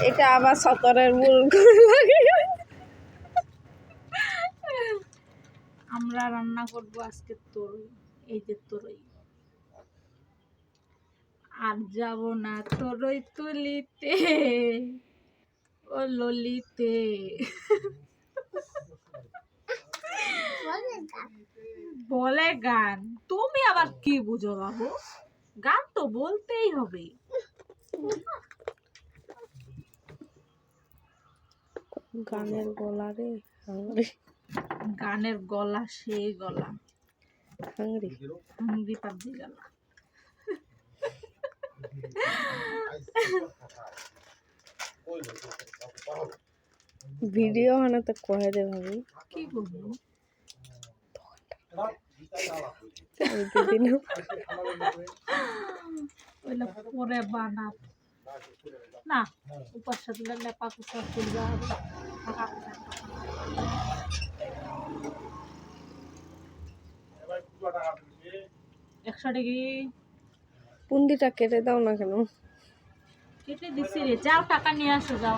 এটা আবার সতরের মূল আমরা রান্না করব আজকে তরই, এই যে তরই। আর যাব না তরই তুলিতে ও ললিতে। বলে গান, তুমি আবার কি বুঝো বাবু? গান তো বলতেই হবে। গানের গলা রে, গানের গলা সেই গলা, হাংরি হাংরি পাবজি গলা। ভিডিও মানে তো কহে দে ভাবি কি করবো? ওইটা পরে বানাব না, উপাসা দিলে লেপা কুচা তুলবা হবে। 100 টাকা পুন্দিটা কেটে দাও না কেন? কেটে দিছি রে, যাও টাকা নিয়ে আসো যাও।